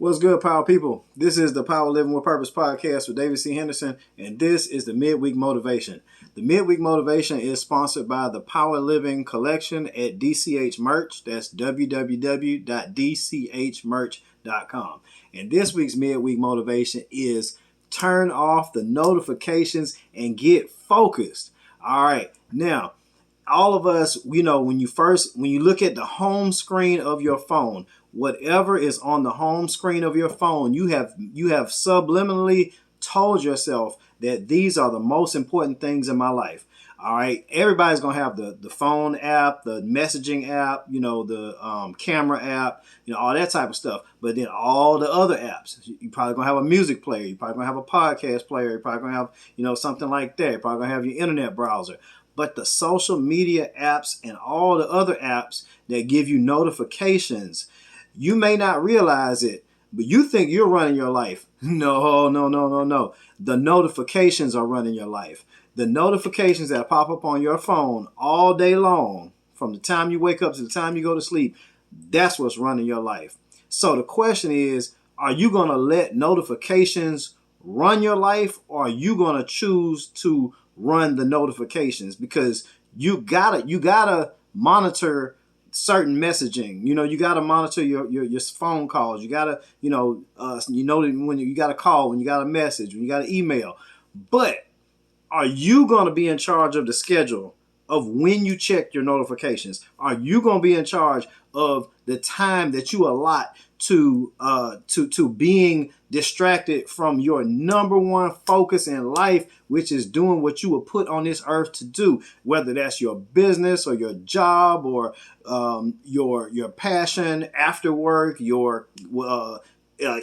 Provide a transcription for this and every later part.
What's good, Power People? This is the Power Living with Purpose podcast with David C. Henderson, and this is the Midweek Motivation. The Midweek Motivation is sponsored by the Power Living Collection at DCH Merch. That's www.dchmerch.com. And this week's Midweek Motivation is turn off the notifications and get focused. All right, now, all of us, when you look at the home screen of your phone, whatever is on the home screen of your phone, you have subliminally told yourself that these are the most important things in my life. All right, everybody's gonna have the phone app, the messaging app, the camera app, all that type of stuff. But then all the other apps, you're probably gonna have a music player, you're probably gonna have a podcast player, you're probably gonna have something like that. You're probably gonna have your internet browser. But the social media apps and all the other apps that give you notifications, you may not realize it, but you think you're running your life. No. The notifications are running your life. The notifications that pop up on your phone all day long, from the time you wake up to the time you go to sleep, that's what's running your life. So the question is, are you going to let notifications run your life, or are you going to choose to run the notifications? Because you gotta monitor certain messaging. You gotta monitor your phone calls. You gotta when you got a call, when you got a message, when you got an email. But are you gonna be in charge of the schedule of when you check your notifications? Are you gonna be in charge of the time that you allot to being distracted from your number one focus in life, which is doing what you were put on this earth to do, whether that's your business or your job or your passion after work, your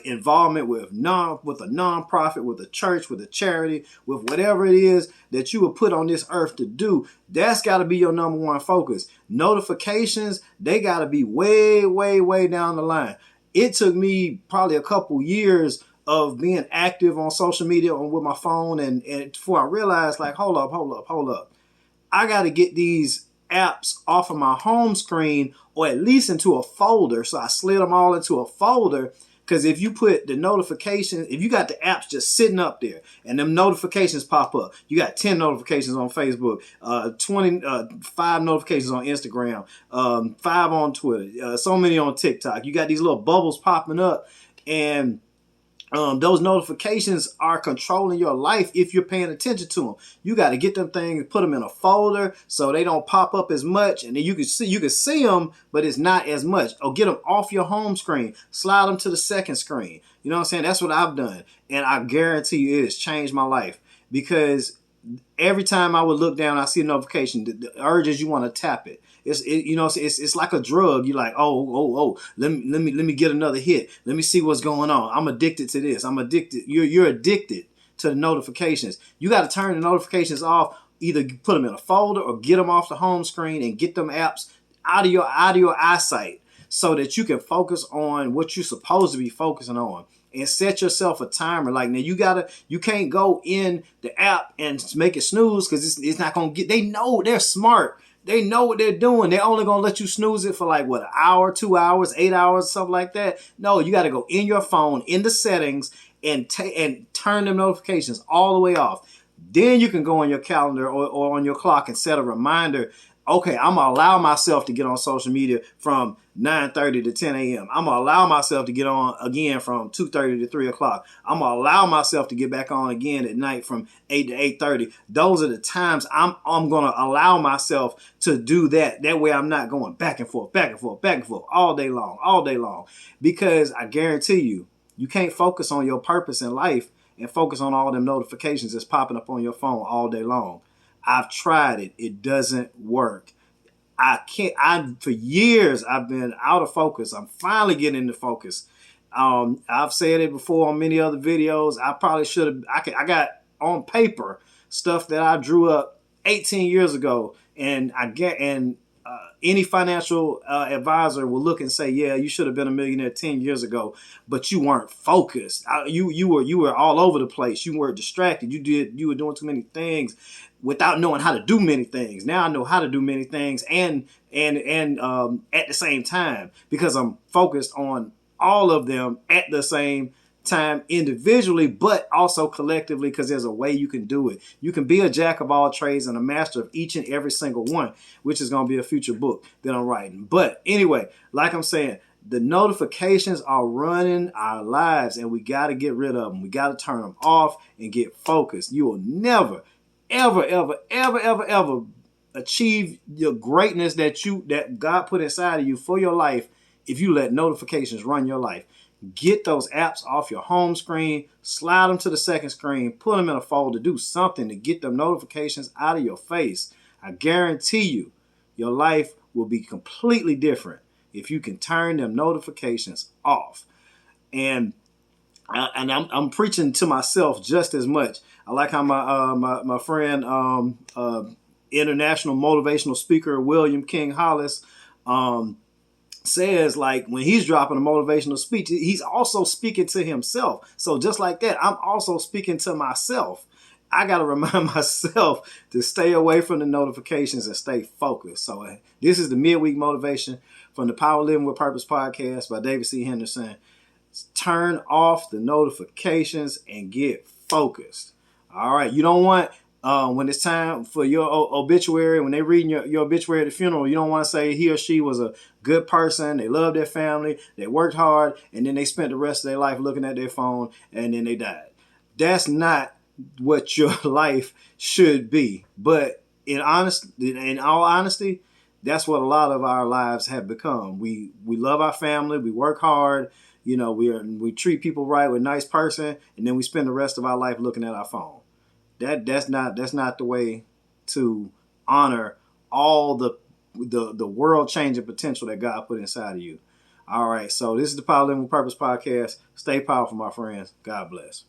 involvement with a nonprofit, with a church, with a charity, with whatever it is that you were put on this earth to do. That's got to be your number one focus. Notifications, they got to be way, way, way down the line. It took me probably a couple years of being active on social media and with my phone, and before I realized, like, hold up. I got to get these apps off of my home screen, or at least into a folder. So I slid them all into a folder. Because if you put the notifications, if you got the apps just sitting up there and them notifications pop up, you got 10 notifications on Facebook, 5 notifications on Instagram, 5 on Twitter, so many on TikTok. You got these little bubbles popping up, and those notifications are controlling your life if you're paying attention to them. You got to get them things, put them in a folder so they don't pop up as much, and then you can see them, but it's not as much. Or get them off your home screen, slide them to the second screen. You know what I'm saying? That's what I've done, and I guarantee you it's changed my life, because every time I would look down, I see a notification. The urge is you want to tap it. It's like a drug. You're like, let me get another hit. Let me see what's going on. I'm addicted to this. I'm addicted. You're addicted to the notifications. You got to turn the notifications off. Either put them in a folder or get them off the home screen and get them apps out of your eyesight, so that you can focus on what you're supposed to be focusing on. And set yourself a timer. Like, now you can't go in the app and make it snooze, because it's not gonna get. They know, they're smart. They know what they're doing. They're only going to let you snooze it for like, an hour, 2 hours, 8 hours, something like that. No, you got to go in your phone, in the settings, and turn the notifications all the way off. Then you can go on your calendar or on your clock and set a reminder. Okay, I'm going to allow myself to get on social media from 9:30 to 10 a.m. I'm going to allow myself to get on again from 2:30 to 3 o'clock. I'm going to allow myself to get back on again at night from 8 to 8:30. Those are the times I'm going to allow myself to do that. That way I'm not going back and forth all day long. Because I guarantee you can't focus on your purpose in life and focus on all them notifications that's popping up on your phone all day long. I've tried it. It doesn't work. For years, I've been out of focus. I'm finally getting into focus. I've said it before on many other videos. I probably should have. I got on paper stuff that I drew up 18 years ago, and any financial advisor will look and say, yeah, you should have been a millionaire 10 years ago, but you weren't focused. You were all over the place. You were distracted. You were doing too many things without knowing how to do many things. Now I know how to do many things and at the same time, because I'm focused on all of them at the same time individually, but also collectively, because there's a way you can do it. You can be a jack of all trades and a master of each and every single one, which is going to be a future book that I'm writing. But anyway, like I'm saying, the notifications are running our lives, and we got to get rid of them. We got to turn them off and get focused. You will never, ever, ever, ever, ever, ever achieve your greatness that God put inside of you for your life if you let notifications run your life. Get those apps off your home screen, slide them to the second screen, put them in a folder, do something to get them notifications out of your face. I guarantee you, your life will be completely different if you can turn them notifications off. And I'm preaching to myself just as much. I like how my friend, international motivational speaker William King Hollis, says, like, when he's dropping a motivational speech, he's also speaking to himself. So just like that, I'm also speaking to myself. I got to remind myself to stay away from the notifications and stay focused. So this is the midweek motivation from the Power Living with Purpose podcast by David C. Henderson. Turn off the notifications and get focused. All right. You don't want, when it's time for your obituary, when they're reading your obituary at the funeral, you don't want to say he or she was a good person, they loved their family, they worked hard, and then they spent the rest of their life looking at their phone, and then they died. That's not what your life should be. But in all honesty, that's what a lot of our lives have become. We love our family, we work hard, we treat people right, we're a nice person, and then we spend the rest of our life looking at our phone. That's not the way to honor all the world changing potential that God put inside of you. All right, so this is the Power Living with Purpose podcast. Stay powerful, my friends. God bless.